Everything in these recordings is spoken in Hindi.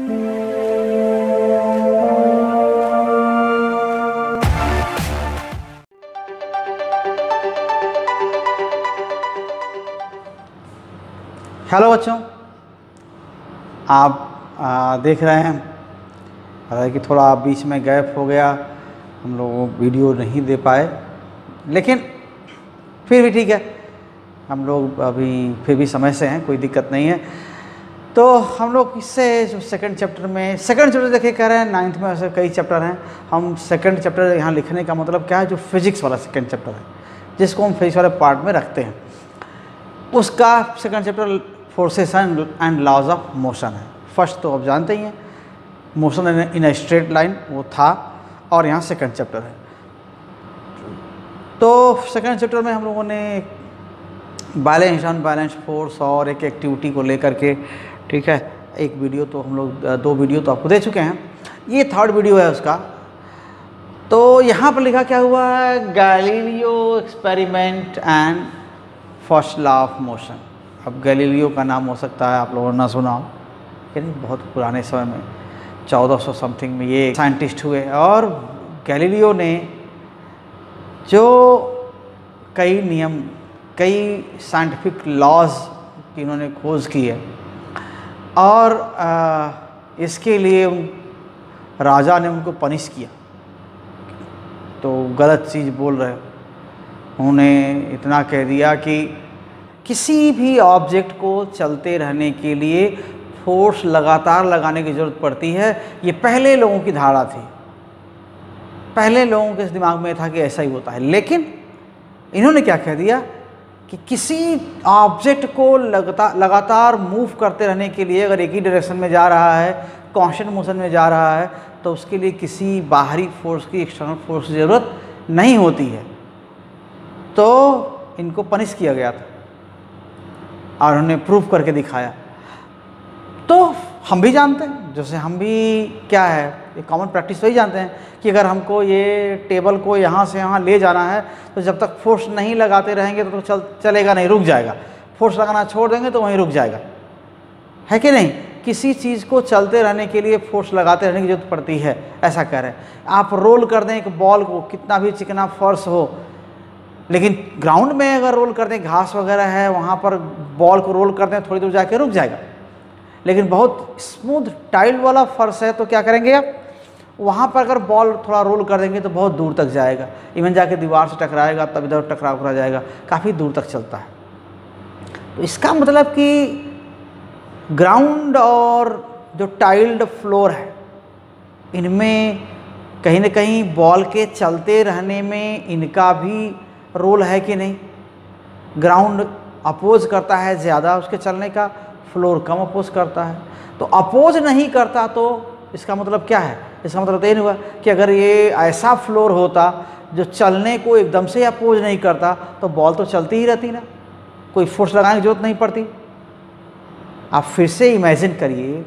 हेलो बच्चों, आप देख रहे हैं हालांकि थोड़ा बीच में गैप हो गया, हम लोग वीडियो नहीं दे पाए, लेकिन फिर भी ठीक है, हम लोग अभी फिर भी समय से हैं, कोई दिक्कत नहीं है। तो हम लोग इससे जो सेकंड चैप्टर देखिए कह रहे हैं 9th में ऐसे कई चैप्टर हैं। हम सेकंड चैप्टर यहाँ लिखने का मतलब क्या है, जो फिजिक्स वाला सेकंड चैप्टर है जिसको हम फिजिक्स वाले पार्ट में रखते हैं, उसका second chapter forces and laws of motion है। फर्स्ट तो आप जानते ही हैं, motion in a straight line वो था, और यहाँ सेकंड चैप्टर है। तो सेकंड चैप्टर में हम लोगों ने बैलेंस अनबैलेंस फोर्स और एक एक्टिविटी को लेकर के, ठीक है, एक वीडियो तो हम लोग 2 वीडियो तो आपको दे चुके हैं, ये 3rd वीडियो है उसका। तो यहाँ पर लिखा क्या हुआ है, Galileo experiment and first law of motion. अब गैलीलियो का नाम हो सकता है आप लोगों ने ना सुना हो, यानी बहुत पुराने समय में 1400 समथिंग में ये साइंटिस्ट हुए, और गैलीलियो ने जो कई नियम, कई साइंटिफिक लॉज की इन्होंने खोज की है, और इसके लिए राजा ने उनको पनिश किया, तो गलत चीज़ बोल रहे हो। उन्होंने इतना कह दिया कि किसी भी ऑब्जेक्ट को चलते रहने के लिए फोर्स लगातार लगाने की ज़रूरत पड़ती है। ये पहले लोगों की धारणा थी, पहले लोगों के दिमाग में था कि ऐसा ही होता है, लेकिन इन्होंने क्या कह दिया कि किसी ऑब्जेक्ट को लगातार मूव करते रहने के लिए, अगर एक ही डायरेक्शन में जा रहा है, कांस्टेंट मोशन में जा रहा है, तो उसके लिए किसी बाहरी फोर्स की, एक्सटर्नल फोर्स की ज़रूरत नहीं होती है। तो इनको पनिश किया गया था और उन्होंने प्रूफ करके दिखाया। तो हम भी जानते हैं, जैसे हम भी क्या है, एक कॉमन प्रैक्टिस वही जानते हैं कि अगर हमको ये टेबल को यहाँ से यहाँ ले जाना है, तो जब तक फोर्स नहीं लगाते रहेंगे तो चलेगा नहीं, रुक जाएगा। फोर्स लगाना छोड़ देंगे तो वहीं रुक जाएगा, है कि नहीं। किसी चीज़ को चलते रहने के लिए फोर्स लगाते रहने की जरूरत पड़ती है, ऐसा कह रहे हैं। आप रोल कर दें एक बॉल को, कितना भी चिकना फर्श हो, लेकिन ग्राउंड में अगर रोल कर दें, घास वगैरह है, वहाँ पर बॉल को रोल कर दें, थोड़ी दूर जाके रुक जाएगा। लेकिन बहुत स्मूथ टाइल वाला फर्श है तो क्या करेंगे आप, वहाँ पर अगर बॉल थोड़ा रोल कर देंगे तो बहुत दूर तक जाएगा, इवन जाके दीवार से टकराएगा, तब इधर टकरा जाएगा, काफ़ी दूर तक चलता है। तो इसका मतलब कि ग्राउंड और जो टाइल्ड फ्लोर है, इनमें कहीं ना कहीं बॉल के चलते रहने में इनका भी रोल है कि नहीं। ग्राउंड अपोज करता है ज़्यादा उसके चलने का, फ्लोर कम अपोज करता है। तो अपोज नहीं करता तो इसका मतलब क्या है, इसका मतलब ये नहीं हुआ कि अगर ये ऐसा फ्लोर होता जो चलने को एकदम से अपोज नहीं करता, तो बॉल तो चलती ही रहती ना, कोई फोर्स लगाने की जरूरत नहीं पड़ती। आप फिर से इमेजिन करिए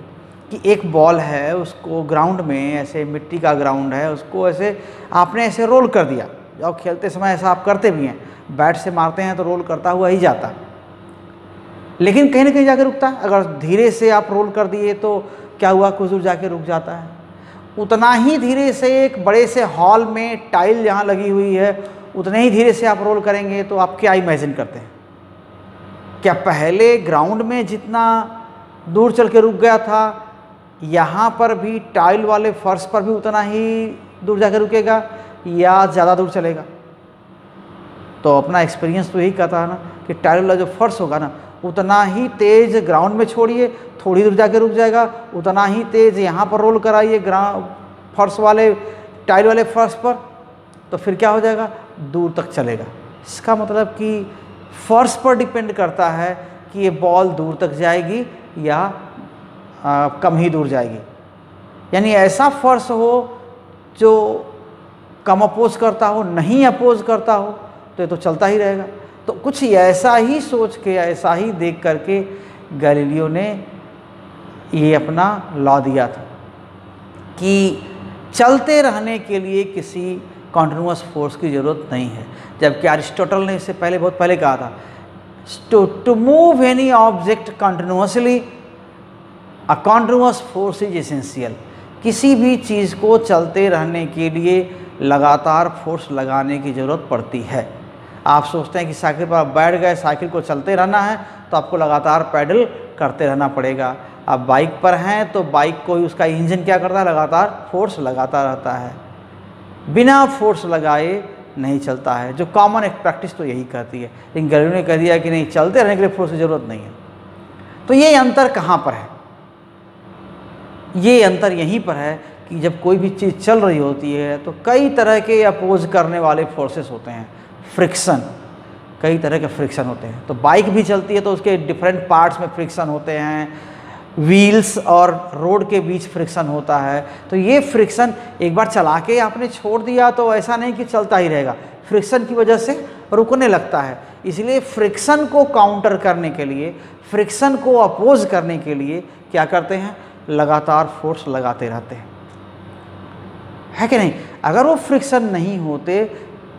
कि एक बॉल है, उसको ग्राउंड में, ऐसे मिट्टी का ग्राउंड है, उसको ऐसे आपने ऐसे रोल कर दिया। जब खेलते समय ऐसा आप करते भी हैं, बैट से मारते हैं तो रोल करता हुआ ही जाता है, लेकिन कहीं ना कहीं जाके रुकता है। अगर धीरे से आप रोल कर दिए तो क्या हुआ, कुछ दूर जाके रुक जाता है। उतना ही धीरे से एक बड़े से हॉल में टाइल जहाँ लगी हुई है, उतने ही धीरे से आप रोल करेंगे तो आप क्या इमेजिन करते हैं, क्या पहले ग्राउंड में जितना दूर चल के रुक गया था, यहाँ पर भी टाइल वाले फर्श पर भी उतना ही दूर जाके रुकेगा या ज़्यादा दूर चलेगा? तो अपना एक्सपीरियंस तो यही कहता है ना कि टाइल वाला जो फर्श होगा ना, उतना ही तेज़ ग्राउंड में छोड़िए, थोड़ी दूर जाके रुक जाएगा, उतना ही तेज़ यहाँ पर रोल कराइए फर्श वाले, टाइल वाले फर्श पर, तो फिर क्या हो जाएगा, दूर तक चलेगा। इसका मतलब कि फर्श पर डिपेंड करता है कि ये बॉल दूर तक जाएगी या कम ही दूर जाएगी। यानी ऐसा फर्श हो जो कम अपोज करता हो, नहीं अपोज करता हो, तो ये तो चलता ही रहेगा। तो कुछ ऐसा ही सोच के, ऐसा ही देख करके गैलीलियो ने ये अपना लॉ दिया था कि चलते रहने के लिए किसी कॉन्टिन्यूअस फोर्स की ज़रूरत नहीं है। जबकि अरिस्टोटल ने इससे पहले, बहुत पहले कहा था, to move any object continuously a continuous force is essential. किसी भी चीज़ को चलते रहने के लिए लगातार फोर्स लगाने की ज़रूरत पड़ती है। आप सोचते हैं कि साइकिल पर आप बैठ गए, साइकिल को चलते रहना है तो आपको लगातार पैडल करते रहना पड़ेगा। आप बाइक पर हैं तो बाइक को ही उसका इंजन क्या करता है, लगातार फोर्स लगाता रहता है, बिना फोर्स लगाए नहीं चलता है। जो कॉमन एक प्रैक्टिस तो यही कहती है, लेकिन गैलीलियो ने कह दिया कि नहीं, चलते रहने के लिए फोर्स की ज़रूरत नहीं है। तो ये अंतर कहाँ पर है? ये अंतर यहीं पर है कि जब कोई भी चीज़ चल रही होती है तो कई तरह के अपोज करने वाले फोर्सेस होते हैं, फ्रिक्शन, कई तरह के फ्रिक्शन होते हैं। तो बाइक भी चलती है तो उसके डिफरेंट पार्ट्स में फ्रिक्शन होते हैं, व्हील्स और रोड के बीच फ्रिक्शन होता है। तो ये फ्रिक्शन एक बार चला के आपने छोड़ दिया तो ऐसा नहीं कि चलता ही रहेगा, फ्रिक्शन की वजह से रुकने लगता है। इसलिए फ्रिक्शन को काउंटर करने के लिए, फ्रिक्शन को अपोज करने के लिए क्या करते हैं, लगातार फोर्स लगाते रहते हैं, है कि नहीं? अगर वो फ्रिक्शन नहीं होते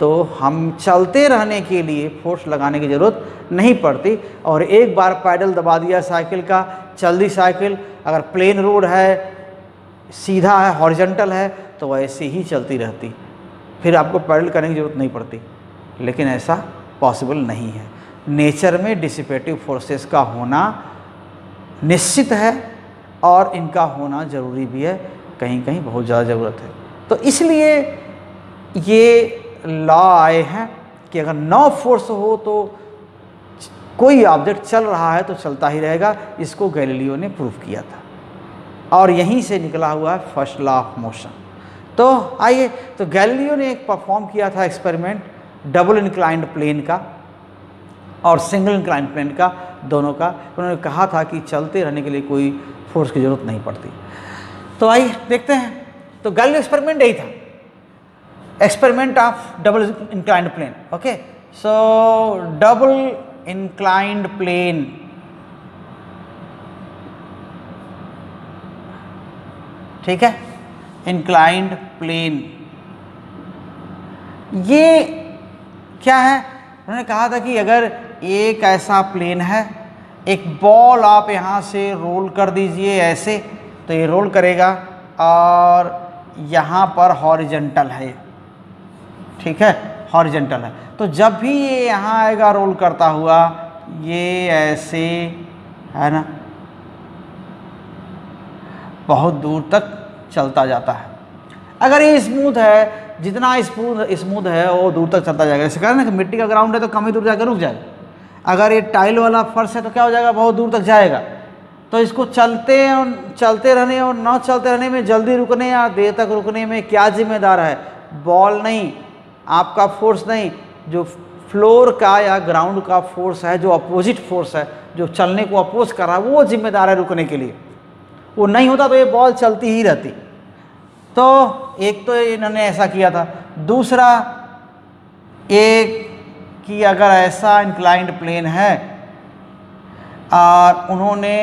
तो हम चलते रहने के लिए फोर्स लगाने की ज़रूरत नहीं पड़ती। और एक बार पैडल दबा दिया साइकिल का, चल दी साइकिल, अगर प्लेन रोड है, सीधा है, हॉरिजॉन्टल है, तो ऐसे ही चलती रहती, फिर आपको पैडल करने की ज़रूरत नहीं पड़ती। लेकिन ऐसा पॉसिबल नहीं है। नेचर में डिसिपेटिव फोर्सेस का होना निश्चित है और इनका होना ज़रूरी भी है, कहीं कहीं बहुत ज़्यादा ज़रूरत है। तो इसलिए ये लॉ आए हैं कि अगर नो फोर्स हो तो कोई ऑब्जेक्ट चल रहा है तो चलता ही रहेगा। इसको गैलीलियो ने प्रूव किया था और यहीं से निकला हुआ है फर्स्ट लॉ ऑफ मोशन। तो आइए, तो गैलीलियो ने एक परफॉर्म किया था एक्सपेरिमेंट डबल इंक्लाइंड प्लेन का और सिंगल इंक्लाइंड प्लेन का, दोनों का। उन्होंने कहा था कि चलते रहने के लिए कोई फोर्स की ज़रूरत नहीं पड़ती। तो आइए देखते हैं। तो गैलीलियो एक्सपेरिमेंट यही था, experiment of double inclined plane. Okay, so double inclined plane, ठीक है, inclined plane, ये क्या है? उन्होंने कहा था कि अगर एक ऐसा प्लेन है, एक बॉल आप यहाँ से रोल कर दीजिए ऐसे, तो ये रोल करेगा और यहाँ पर हॉरिजॉन्टल है, ठीक है, हॉरिजॉन्टल है। तो जब भी ये यहाँ आएगा रोल करता हुआ, ये ऐसे है ना, बहुत दूर तक चलता जाता है। अगर ये स्मूथ है, जितना स्मूथ है वो दूर तक चलता जाएगा। जैसे कह रहे ना कि मिट्टी का ग्राउंड है तो कम ही दूर जाकर रुक जाएगा। अगर ये टाइल वाला फर्श है तो क्या हो जाएगा, बहुत दूर तक जाएगा। तो इसको चलते रहने और न चलते रहने में, जल्दी रुकने या देर तक रुकने में क्या जिम्मेदार है? बॉल नहीं, आपका फोर्स नहीं, जो फ्लोर का या ग्राउंड का फोर्स है, जो अपोजिट फोर्स है, जो चलने को अपोज कर रहा है, वो जिम्मेदार है रुकने के लिए। वो नहीं होता तो ये बॉल चलती ही रहती। तो एक तो इन्होंने ऐसा किया था। दूसरा एक कि अगर ऐसा इंक्लाइंड प्लेन है और उन्होंने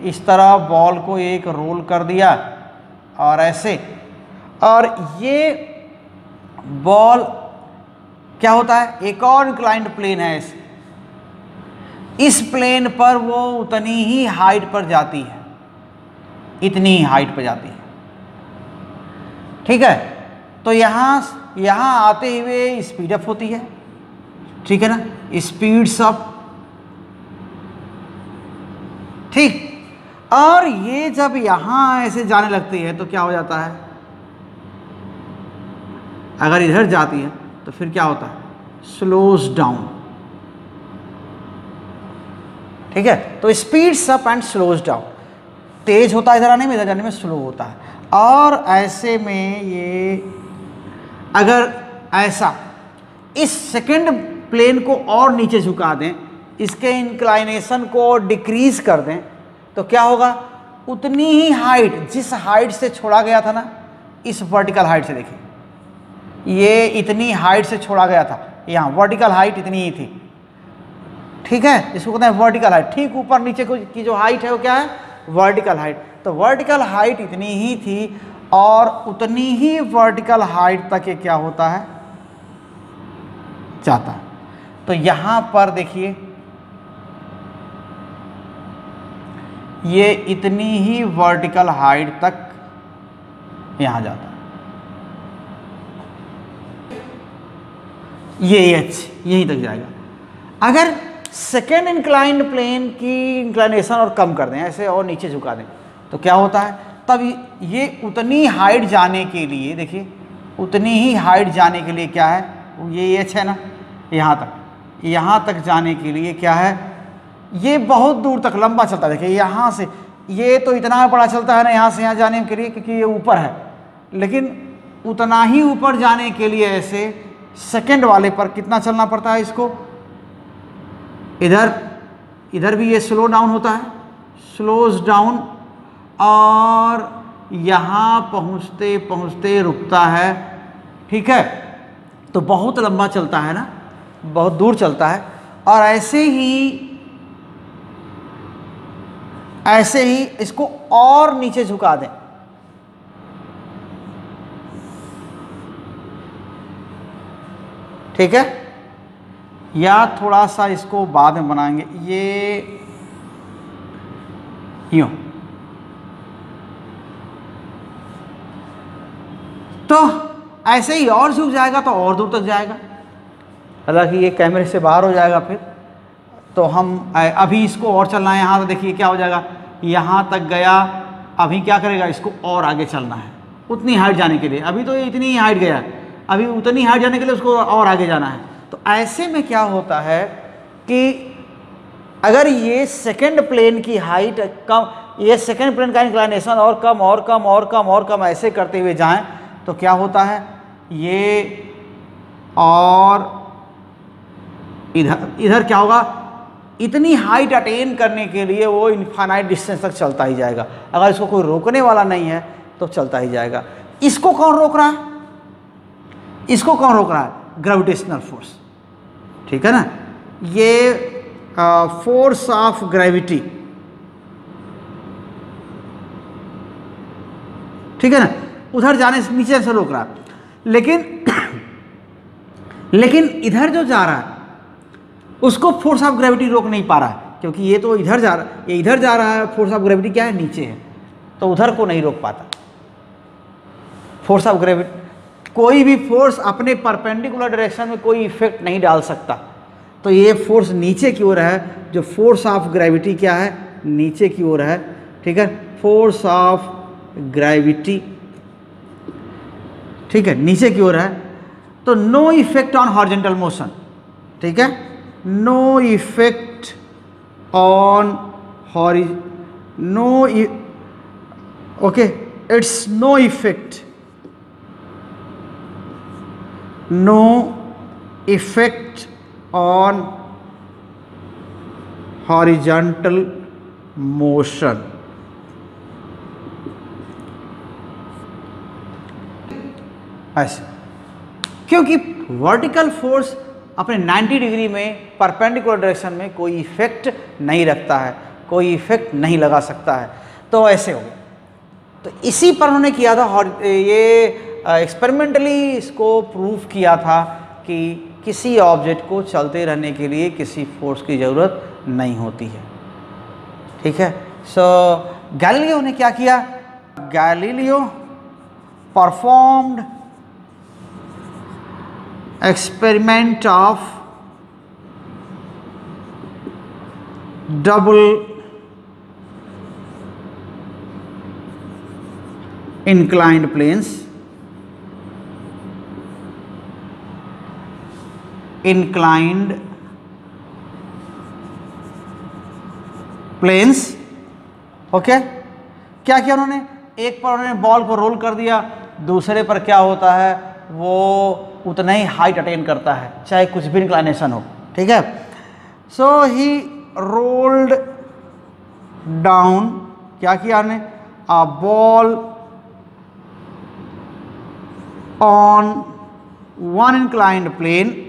इस तरह बॉल को एक रोल कर दिया और ऐसे, और ये बॉल क्या होता है, एक और इंक्लाइंड प्लेन है ऐसे, इस प्लेन पर वो उतनी ही हाइट पर जाती है, इतनी ही हाइट पर जाती है, ठीक है। तो यहाँ आते हुए स्पीड अप होती है, ठीक है ना, स्पीड्स अप, ठीक। और ये जब यहाँ ऐसे जाने लगती है तो क्या हो जाता है, अगर इधर जाती है तो फिर क्या होता है, स्लोज डाउन, ठीक है। तो speeds up and slows down, तेज होता है इधर आने में, इधर जाने में स्लो होता है। और ऐसे में ये अगर ऐसा इस सेकंड प्लेन को और नीचे झुका दें, इसके इंक्लाइनेशन को डिक्रीज कर दें, तो क्या होगा, उतनी ही हाइट, जिस हाइट से छोड़ा गया था ना, इस वर्टिकल हाइट से देखिए, ये इतनी हाइट से छोड़ा गया था, यहाँ वर्टिकल हाइट इतनी ही थी, ठीक है, इसको कहते हैं वर्टिकल हाइट। ठीक ऊपर नीचे की जो हाइट है वो क्या है, वर्टिकल हाइट। तो वर्टिकल हाइट इतनी ही थी और उतनी ही वर्टिकल हाइट तक ये क्या होता है, जाता है। तो यहाँ पर देखिए, ये इतनी ही वर्टिकल हाइट तक यहाँ जाता है, ये एच यहीं तक जाएगा। अगर सेकेंड इंक्लाइंड प्लेन की इंक्लाइनेशन और कम कर दें, ऐसे और नीचे झुका दें, तो क्या होता है, तब ये उतनी हाइट जाने के लिए, देखिए उतनी ही हाइट जाने के लिए क्या है, ये एच है ना, यहाँ तक जाने के लिए क्या है, ये बहुत दूर तक लंबा चलता है। देखिए यहाँ से ये तो इतना बड़ा चलता है ना यहाँ से यहाँ जाने के लिए, क्योंकि ये ऊपर है, लेकिन उतना ही ऊपर जाने के लिए ऐसे सेकंड वाले पर कितना चलना पड़ता है इसको, इधर भी ये स्लो डाउन होता है, स्लोज डाउन, और यहाँ पहुँचते पहुँचते रुकता है। ठीक है, तो बहुत लंबा चलता है ना, बहुत दूर चलता है। और ऐसे ही इसको और नीचे झुका दें, ठीक है, या थोड़ा सा इसको बाद में बनाएंगे, ये यूं, तो ऐसे ही और झुक जाएगा तो और दूर तक जाएगा। हालांकि ये कैमरे से बाहर हो जाएगा फिर, तो हम अभी इसको और चलना है यहाँ, तो देखिए क्या हो जाएगा, यहाँ तक गया, अभी क्या करेगा, इसको और आगे चलना है उतनी हाइट जाने के लिए। अभी तो ये इतनी ही हाइट गया है, अभी उतनी हाइट जाने के लिए उसको और आगे जाना है। तो ऐसे में क्या होता है कि अगर ये सेकंड प्लेन की हाइट कम, ये सेकंड प्लेन का इंक्लाइनेशन और कम और कम और कम और कम ऐसे करते हुए जाएं, तो क्या होता है, ये और इधर क्या होगा, इतनी हाइट अटेन करने के लिए वो इनफाइनाइट डिस्टेंस तक चलता ही जाएगा। अगर इसको कोई रोकने वाला नहीं है तो चलता ही जाएगा। इसको कौन रोक रहा है, इसको कौन रोक रहा है, ग्रेविटेशनल फोर्स, ठीक है ना, ये फोर्स ऑफ ग्रेविटी, ठीक है ना, उधर जाने से नीचे से रोक रहा है। लेकिन इधर जो जा रहा है उसको फोर्स ऑफ ग्रेविटी रोक नहीं पा रहा है, क्योंकि ये तो इधर जा रहा है, ये इधर जा रहा है, फोर्स ऑफ ग्रेविटी क्या है, नीचे है, तो उधर को नहीं रोक पाता। फोर्स ऑफ ग्रेविटी, कोई भी फोर्स अपने परपेंडिकुलर डायरेक्शन में कोई इफेक्ट नहीं डाल सकता, तो ये फोर्स नीचे की ओर है, जो फोर्स ऑफ ग्रेविटी क्या है, नीचे की ओर है, ठीक है, फोर्स ऑफ ग्रेविटी, ठीक है, नीचे की ओर है। तो no effect on horizontal motion, ठीक है, no effect on okay, it's no effect, no effect on horizontal motion. ऐसे, क्योंकि वर्टिकल फोर्स अपने 90 डिग्री में परपेंडिकुलर डायरेक्शन में कोई इफेक्ट नहीं रखता है, कोई इफेक्ट नहीं लगा सकता है, तो ऐसे हो गया। तो इसी पर उन्होंने किया था, और ये एक्सपेरिमेंटली इसको प्रूव किया था कि किसी ऑब्जेक्ट को चलते रहने के लिए किसी फोर्स की ज़रूरत नहीं होती है, ठीक है। सो गैलीलियो ने क्या किया, Galileo performed experiment of double inclined planes, okay. क्या किया उन्होंने, एक पर उन्होंने बॉल को रोल कर दिया, दूसरे पर क्या होता है, वो उतना ही हाइट अटेन करता है, चाहे कुछ भी इंक्लाइनेशन हो, ठीक है। सो ही रोल्ड डाउन, क्या किया हमने, a ball on one inclined plane,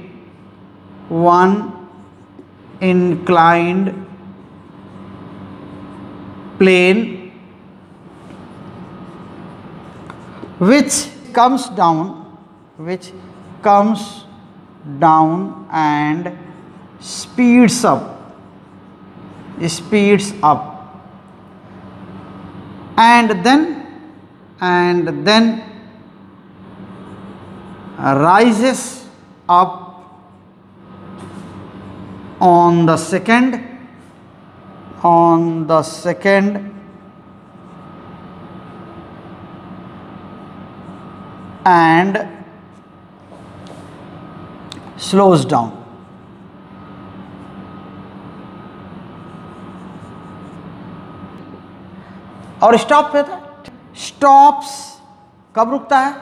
which comes down and speeds up, and then rises up on the second and slows down. और स्टॉप पे था, स्टॉप्स कब रुकता है?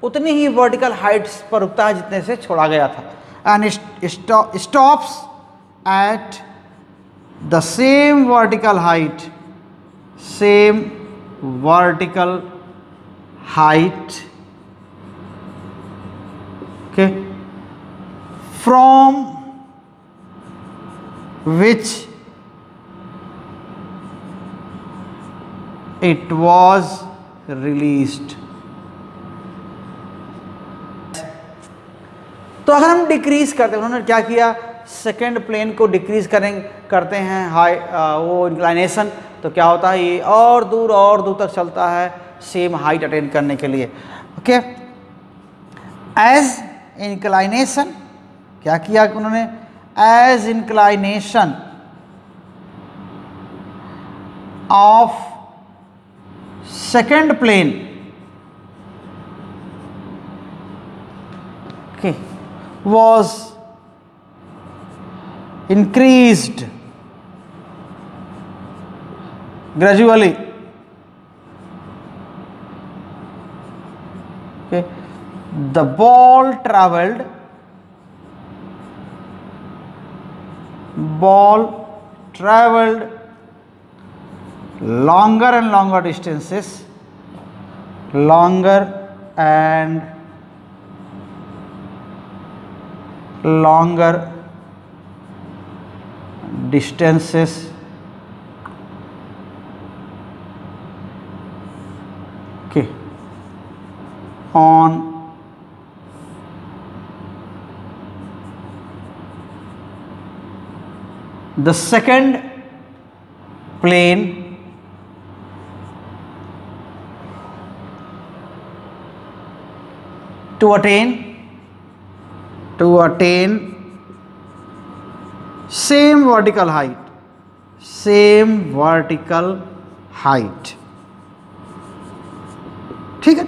उतनी ही वर्टिकल हाइट्स पर रुकता है जितने से छोड़ा गया था, and stops at the same vertical height okay, from which it was released. तो अगर हम डिक्रीज करते हैं, उन्होंने क्या किया, सेकेंड प्लेन को डिक्रीज करते हैं वो इंक्लाइनेशन, तो क्या होता है, ये और दूर तक चलता है सेम हाइट अटेन करने के लिए. ओके, एज इंक्लाइनेशन क्या किया उन्होंने, as inclination of second plane okay, was increased gradually. Okay, the ball traveled longer and longer distances, longer and longer distances okay, on the second plane to attain same vertical height. ठीक है,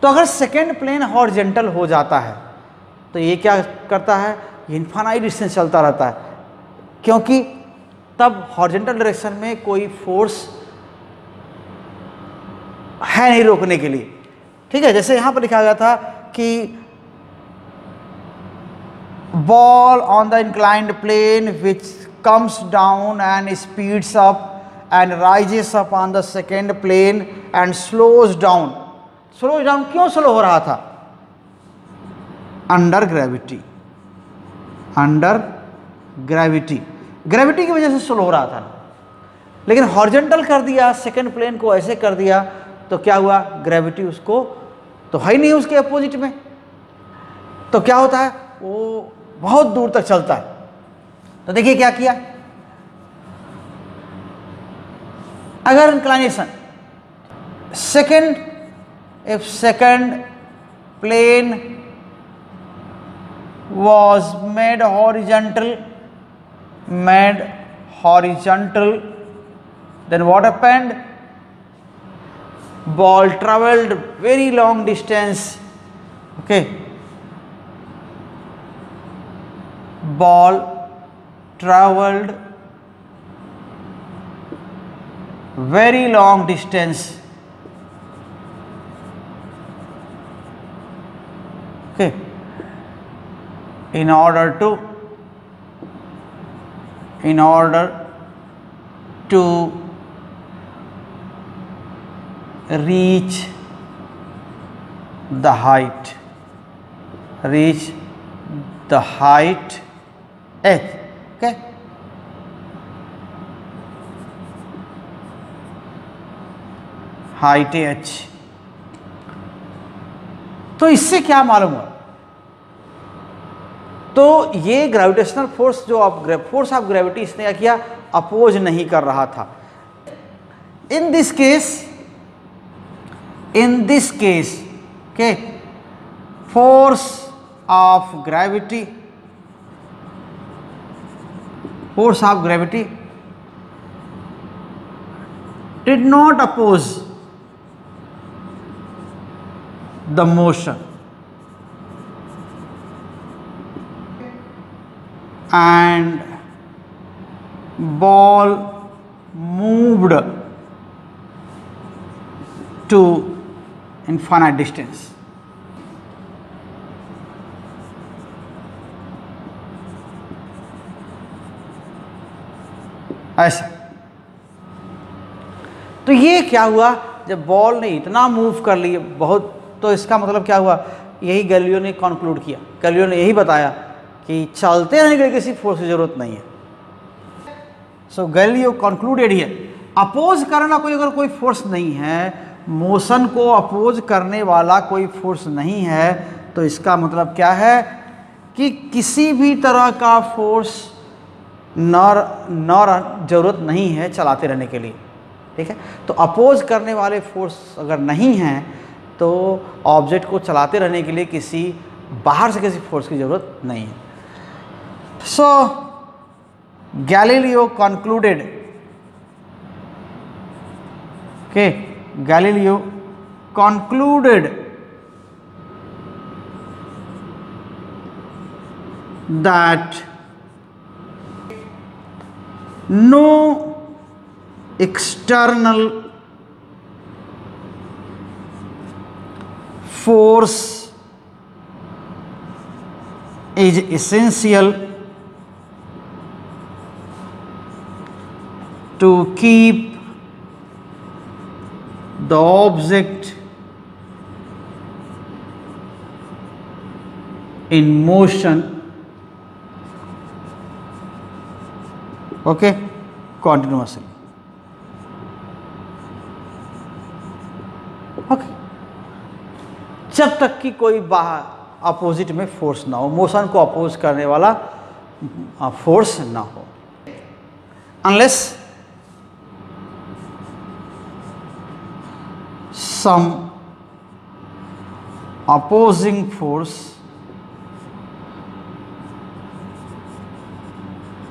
तो अगर सेकेंड प्लेन हॉरिजेंटल हो जाता है तो ये क्या करता है, इनफाइनाइट डिस्टेंस चलता रहता है, क्योंकि तब हॉरिजेंटल डायरेक्शन में कोई फोर्स है नहीं रोकने के लिए. ठीक है, जैसे यहां पर लिखा गया था कि ball on the inclined plane which comes down and speeds up and rises up on the second plane and slows down. क्यों स्लो हो रहा था? अंडर ग्रेविटी की वजह से स्लो हो रहा था. लेकिन हॉरिजॉन्टल कर दिया, सेकंड प्लेन को ऐसे कर दिया, तो क्या हुआ, ग्रेविटी उसको तो है ही नहीं उसके अपोजिट में, तो क्या होता है, वो बहुत दूर तक चलता है. तो देखिए क्या किया, अगर inclination if second plane was made horizontal, then what happened, ball traveled very long distance. Okay, ball traveled very long distance. Okay, in order to reach the height H. Okay, height H. तो इससे क्या मालूम हुआ, तो ये ग्रेविटेशनल फोर्स जो फोर्स ऑफ ग्रेविटी इसने क्या किया, अपोज नहीं कर रहा था. In this case in this case, okay, force of gravity did not oppose the motion and ball moved to infinite distance. ऐसा। तो ये क्या हुआ, जब बॉल ने इतना मूव कर ली बहुत, तो इसका मतलब क्या हुआ, यही गैलीलियो ने कंक्लूड किया। गैलीलियो ने यही बताया कि चलते रहने के लिए किसी फोर्स की जरूरत नहीं है। So Galileo concluded here, oppose करना अगर कोई फोर्स नहीं है, मोशन को अपोज करने वाला कोई फोर्स नहीं है, तो इसका मतलब क्या है कि किसी भी तरह का फोर्स न जरूरत नहीं है चलाते रहने के लिए। ठीक है, तो अपोज करने वाले फोर्स अगर नहीं हैं तो ऑब्जेक्ट को चलाते रहने के लिए किसी बाहर से किसी फोर्स की जरूरत नहीं है। So Galileo concluded, okay, Galileo concluded that no external force is essential to keep the object in motion, okay, continuously. Okay, जब तक कि कोई बाहर अपोजिट में फोर्स ना हो, मोशन को अपोज करने वाला फोर्स ना हो, unless some opposing force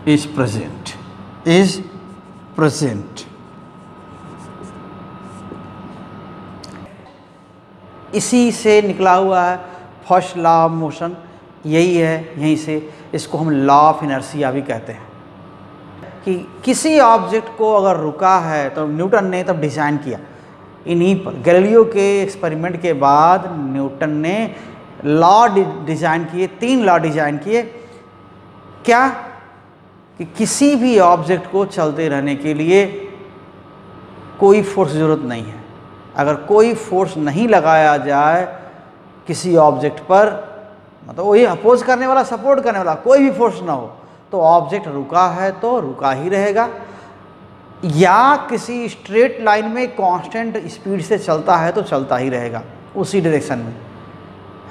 is present. इसी से निकला हुआ है फर्स्ट लॉ ऑफ मोशन, यही है, यहीं से इसको हम लॉ ऑफ इनर्शिया भी कहते हैं। कि किसी ऑब्जेक्ट को अगर रुका है तो न्यूटन ने तब डिज़ाइन किया, इन्हीं पर गैलीलियो के एक्सपेरिमेंट के बाद न्यूटन ने लॉ डिज़ाइन किए, 3 लॉ डिज़ाइन किए। क्या कि किसी भी ऑब्जेक्ट को चलते रहने के लिए कोई फोर्स ज़रूरत नहीं है। अगर कोई फोर्स नहीं लगाया जाए किसी ऑब्जेक्ट पर, मतलब वही अपोज करने वाला, सपोर्ट करने वाला, कोई भी फोर्स ना हो, तो ऑब्जेक्ट रुका है तो रुका ही रहेगा, या किसी स्ट्रेट लाइन में कांस्टेंट स्पीड से चलता है तो चलता ही रहेगा उसी डायरेक्शन में,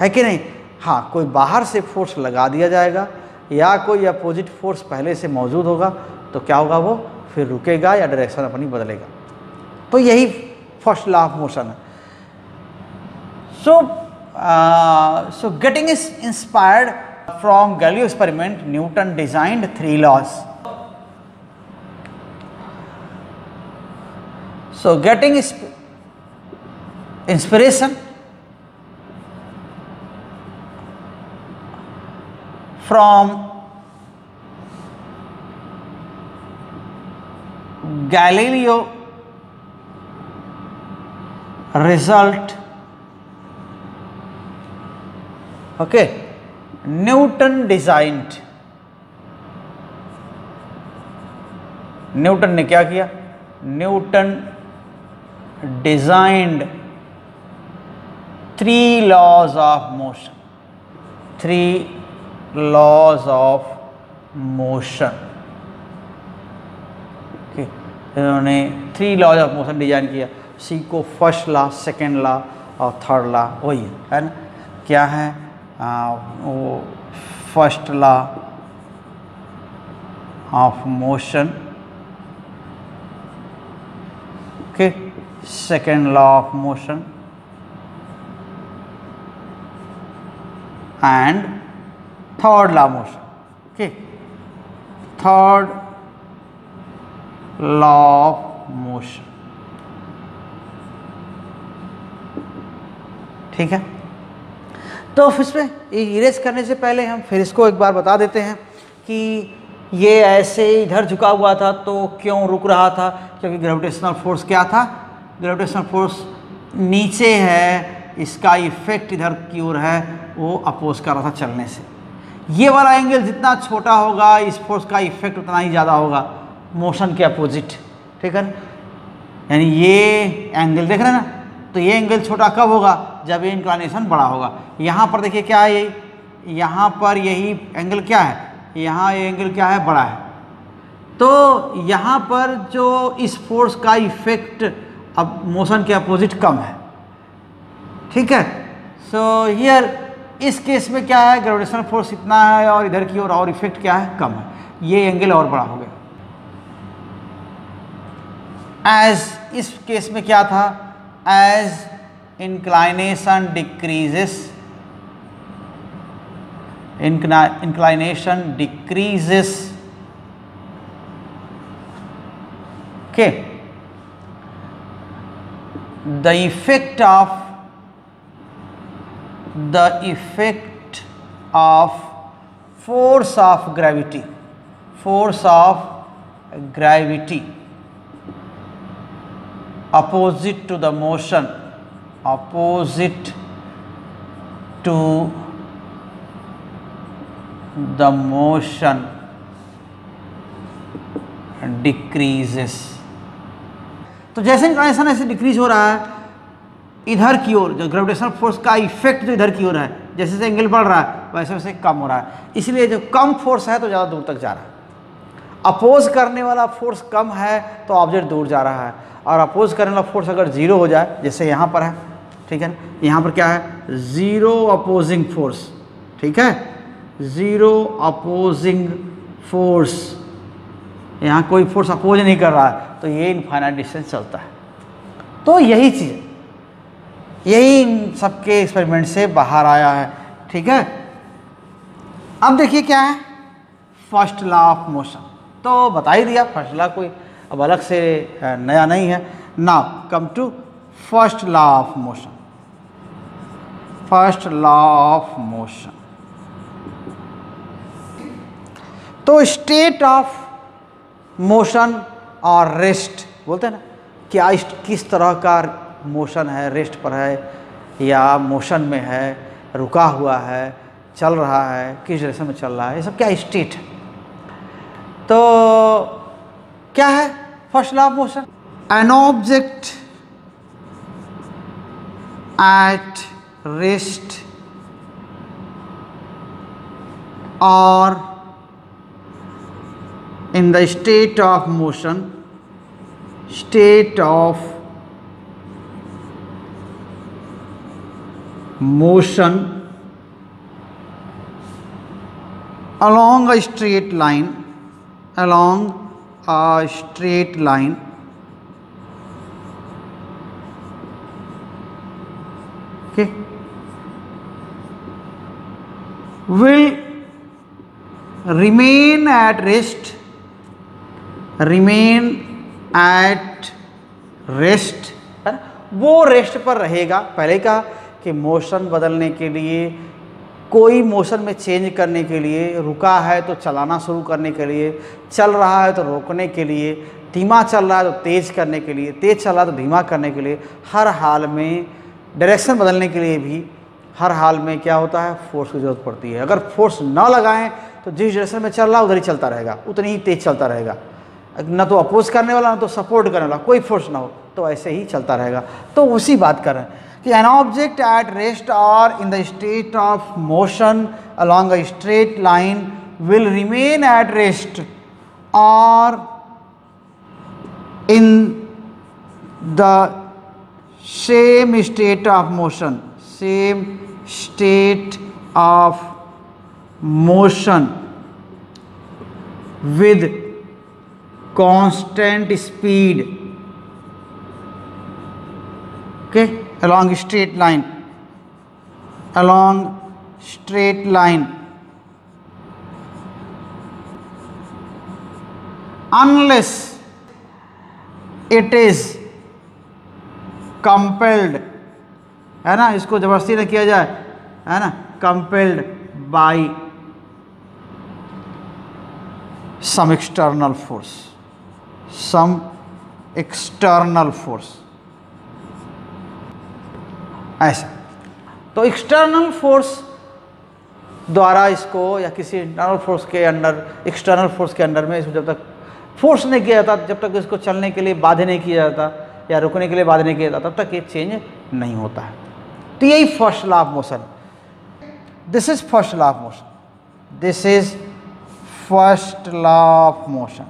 है कि नहीं। हाँ, कोई बाहर से फोर्स लगा दिया जाएगा या कोई अपोजिट फोर्स पहले से मौजूद होगा तो क्या होगा, वो फिर रुकेगा या डायरेक्शन अपनी बदलेगा। तो यही फर्स्ट लॉ ऑफ मोशन है। So getting inspired from Galileo experiment, Newton designed 3 laws. So getting inspiration from Galileo result, okay, Newton ने क्या किया, Newton designed 3 laws of motion. 3 laws of motion. Okay, इन्होंने 3 laws of motion डिजाइन किया। सी को फर्स्ट लॉ, सेकेंड लॉ और थर्ड लॉ वही है ना। क्या है वो first law of motion, okay, second law of motion and third law of motion. Okay, third law of motion. ठीक है, तो फिर इसमें इरेज करने से पहले हम फिर इसको एक बार बता देते हैं कि ये ऐसे इधर झुका हुआ था तो क्यों रुक रहा था, क्योंकि ग्रेविटेशनल फोर्स क्या था, ग्रेविटेशनल फोर्स नीचे है, इसका इफेक्ट इधर की ओर है, वो अपोज कर रहा था चलने से। ये वाला एंगल जितना छोटा होगा इस फोर्स का इफेक्ट उतना ही ज़्यादा होगा मोशन के अपोजिट, ठीक है ना। यानी ये एंगल देख रहे हैं ना, तो ये एंगल छोटा कब होगा, जब ये इंक्लाइनेशन बड़ा होगा। यहाँ पर देखिए क्या है, ये यहाँ पर यही एंगल क्या है, यहाँ ये एंगल क्या है, बड़ा है, तो यहाँ पर जो इस फोर्स का इफेक्ट अब मोशन के अपोजिट कम है, ठीक है। सो हियर इस केस में क्या है, ग्रेविटेशनल फोर्स इतना है और इधर की ओर और इफेक्ट क्या है, कम है, ये एंगल और बड़ा हो गया। एज इस केस में क्या था, as inclination decreases, inclination decreases, okay, the effect of force of gravity opposite to the motion, opposite to the motion decreases। तो जैसे इंक्लाइनेशन ऐसे डिक्रीज हो रहा है इधर की ओर, जो ग्रेविटेशनल फोर्स का इफेक्ट जो इधर की ओर है, जैसे जैसे एंगल बढ़ रहा है वैसे वैसे कम हो रहा है, इसलिए जो कम फोर्स है तो ज़्यादा दूर तक जा रहा है। अपोज करने वाला फोर्स कम है तो ऑब्जेक्ट दूर जा रहा है, और अपोज करने वाला फोर्स अगर जीरो हो जाए, जैसे यहाँ पर है, ठीक है ना, यहाँ पर क्या है, जीरो अपोजिंग फोर्स, ठीक है, जीरो अपोजिंग फोर्स, यहाँ कोई फोर्स अपोज नहीं कर रहा है, तो ये इनफाइनाइट डिस्टेंस चलता है। तो यही चीज़, यही इन सबके एक्सपेरिमेंट से बाहर आया है, ठीक है। अब देखिए क्या है, फर्स्ट लॉ ऑफ मोशन, तो बता ही दिया, फर्स्ट लॉ कोई अब अलग से नया नहीं है। Now come to first law of motion, first law of motion. तो स्टेट ऑफ मोशन और रेस्ट बोलते हैं ना, क्या किस तरह का मोशन है, रेस्ट पर है या मोशन में है, रुका हुआ है, चल रहा है, किस डायरेक्शन में चल रहा है, ये सब क्या स्टेट है। तो क्या है first law of motion, an object at rest or in the state of motion, along a straight line, okay, will remain at rest, है ना, वो रेस्ट पर रहेगा। पहले कहा कि मोशन बदलने के लिए, कोई मोशन में चेंज करने के लिए, रुका है तो चलाना शुरू करने के लिए, चल रहा है तो रोकने के लिए, धीमा चल रहा है तो तेज़ करने के लिए, तेज़ चल रहा है तो धीमा करने के लिए, हर हाल में डायरेक्शन बदलने के लिए भी हर हाल में क्या होता है, फोर्स की ज़रूरत पड़ती है। अगर फोर्स ना लगाएं तो जिस डायरेक्शन में चल रहा है उधर ही चलता रहेगा, उतनी ही तेज़ चलता रहेगा, ना तो अपोज करने वाला ना तो सपोर्ट करने वाला, कोई फोर्स ना हो तो ऐसे ही चलता रहेगा। तो उसी बात कर रहे हैं कि एन ऑब्जेक्ट एट रेस्ट और in the state of motion along a straight line will remain at rest or in the same state of motion, with constant speed, okay, along straight line, straight line unless it is compelled, है ना, इसको जबरदस्ती न किया जाए, है ना, compelled by some external force, some external force, ऐसा। तो एक्सटर्नल फोर्स द्वारा इसको या किसी इंटरनल फोर्स के अंडर, एक्सटर्नल फोर्स के अंडर में इसको जब तक फोर्स नहीं किया जाता, जब तक इसको चलने के लिए बाध्य नहीं किया जाता या रुकने के लिए बाध्य नहीं किया जाता, तब तक ये चेंज नहीं होता है। तो यही first law of motion, this is first law of motion, this is first law of motion.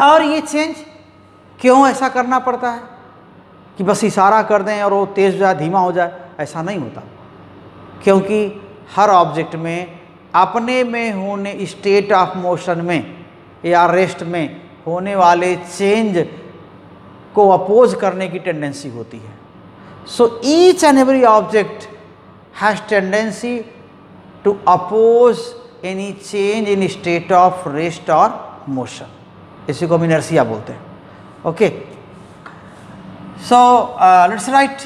और ये चेंज क्यों ऐसा करना पड़ता है कि बस इशारा कर दें और वो तेज हो जाए, धीमा हो जाए, ऐसा नहीं होता। क्योंकि हर ऑब्जेक्ट में अपने में होने, स्टेट ऑफ मोशन में या रेस्ट में होने वाले चेंज को अपोज करने की टेंडेंसी होती है। So each and every object has tendency to oppose any change in state of rest और मोशन। इसी को हम इनर्शिया बोलते हैं। Okay, so let's write.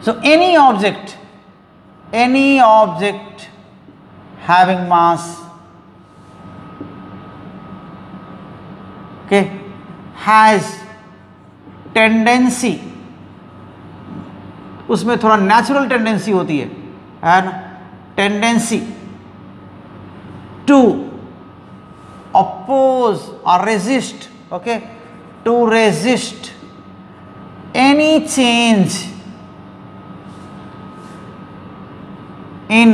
So any object having mass, okay, has tendency, उसमें थोड़ा नेचुरल टेंडेंसी होती है ना, tendency to oppose or resist, okay, to resist any change in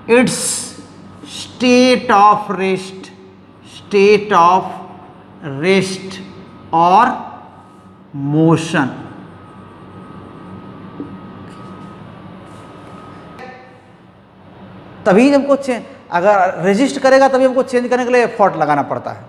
its state of rest or motion। तभी हमको चेंज, अगर रेजिस्ट करेगा तभी हमको चेंज करने के लिए एफर्ट लगाना पड़ता है।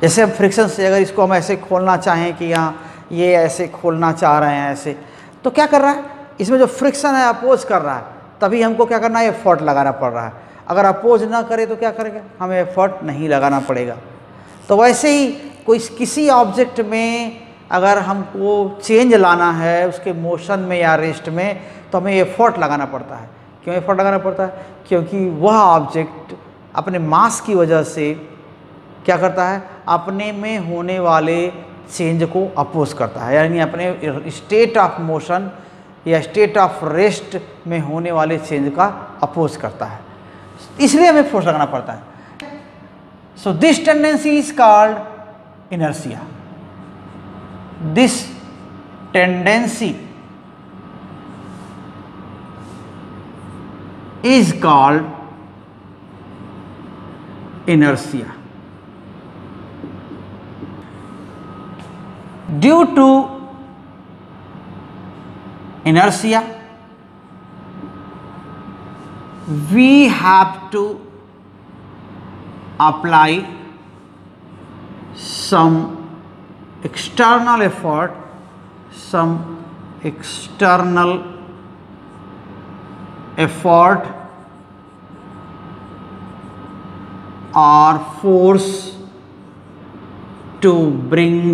जैसे हम फ्रिक्शन से अगर इसको हम ऐसे खोलना चाहें कि यहाँ ये ऐसे खोलना चाह रहे हैं ऐसे, तो क्या कर रहा है, इसमें जो फ्रिक्शन है अपोज कर रहा है, तभी हमको क्या करना है, एफर्ट लगाना पड़ रहा है। अगर अपोज ना करे तो क्या करेगा, हमें एफर्ट नहीं लगाना पड़ेगा। तो वैसे ही कोई किसी ऑब्जेक्ट में अगर हमको चेंज लाना है उसके मोशन में या रेस्ट में, तो हमें एफर्ट लगाना पड़ता है। क्यों एफर्ट लगाना पड़ता है, क्योंकि वह ऑब्जेक्ट अपने मास की वजह से क्या करता है, अपने में होने वाले चेंज को अपोज करता है, यानी अपने स्टेट ऑफ मोशन या स्टेट ऑफ रेस्ट में होने वाले चेंज का अपोज करता है। इसलिए हमें फोर्स लगाना पड़ता है। So this tendency is called inertia. This tendency is called inertia. Due to inertia, we have to apply some external effort, some external effort or force to bring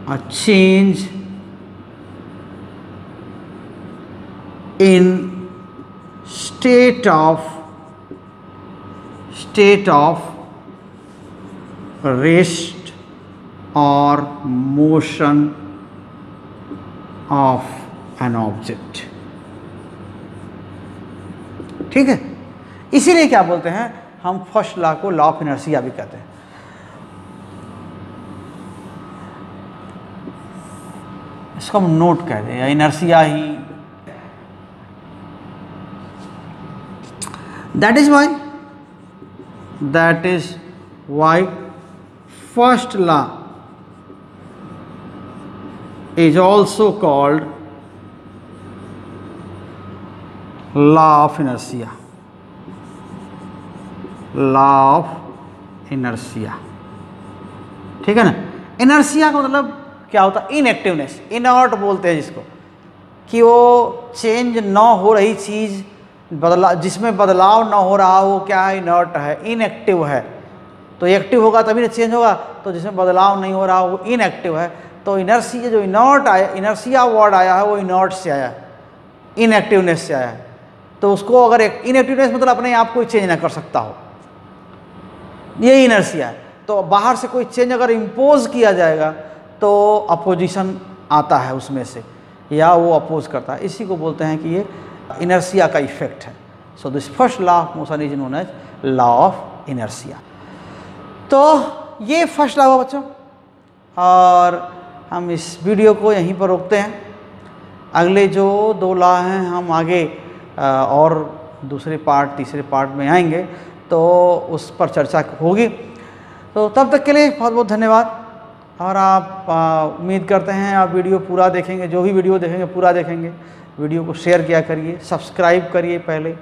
a change in state of rest or motion of an object। ठीक है, इसीलिए क्या बोलते हैं हम, फर्स्ट लॉ को लॉ ऑफ इनर्शिया भी कहते हैं। इसको हम नोट कहते हैं या इनर्शिया ही। That is why first law is also called law of inertia। Law of inertia. ठीक है ना। इनर्शिया का मतलब क्या होता है? इनएक्टिवनेस, इनर्ट बोलते हैं जिसको, कि वो चेंज ना हो रही चीज़, जिसमें बदलाव ना हो रहा वो क्या है? इनर्ट है, इनएक्टिव है। तो एक्टिव होगा तभी ना चेंज होगा, तो जिसमें बदलाव नहीं हो रहा वो इनएक्टिव है। तो इनर्शिया जो इनर्ट आया, इनर्शिया वर्ड आया है वो इनर्ट से आया है, इनएक्टिवनेस से आया है। तो उसको अगर इनएक्टिवनेस मतलब अपने आप कोई चेंज ना कर सकता हो, ये इनर्शिया है। तो बाहर से कोई चेंज अगर इम्पोज किया जाएगा तो अपोजिशन आता है उसमें से, या वो अपोज करता है, इसी को बोलते हैं कि ये इनर्शिया का इफेक्ट है। So this first law of motion is known as law of inertia. तो ये फर्स्ट लॉ हुआ बच्चों, और हम इस वीडियो को यहीं पर रोकते हैं। अगले जो 2 लॉ हैं हम आगे और दूसरे पार्ट, तीसरे पार्ट में आएंगे तो उस पर चर्चा होगी। तो तब तक के लिए बहुत बहुत धन्यवाद। और आप उम्मीद करते हैं आप वीडियो पूरा देखेंगे, जो भी वीडियो देखेंगे पूरा देखेंगे। वीडियो को शेयर किया करिए, सब्सक्राइब करिए पहले,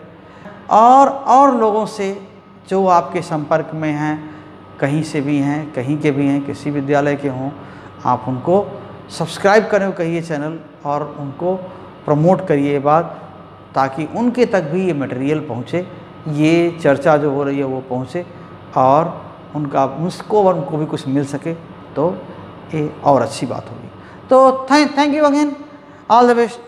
और लोगों से जो आपके संपर्क में हैं, कहीं से भी हैं, कहीं के भी हैं, किसी विद्यालय के हों, आप उनको सब्सक्राइब करें कहिए चैनल, और उनको प्रमोट करिए ये बात, ताकि उनके तक भी ये मटेरियल पहुँचे, ये चर्चा जो हो रही है वो पहुँचे, और उनको भी कुछ मिल सके, तो ये और अच्छी बात होगी। तो thank you again, all the best.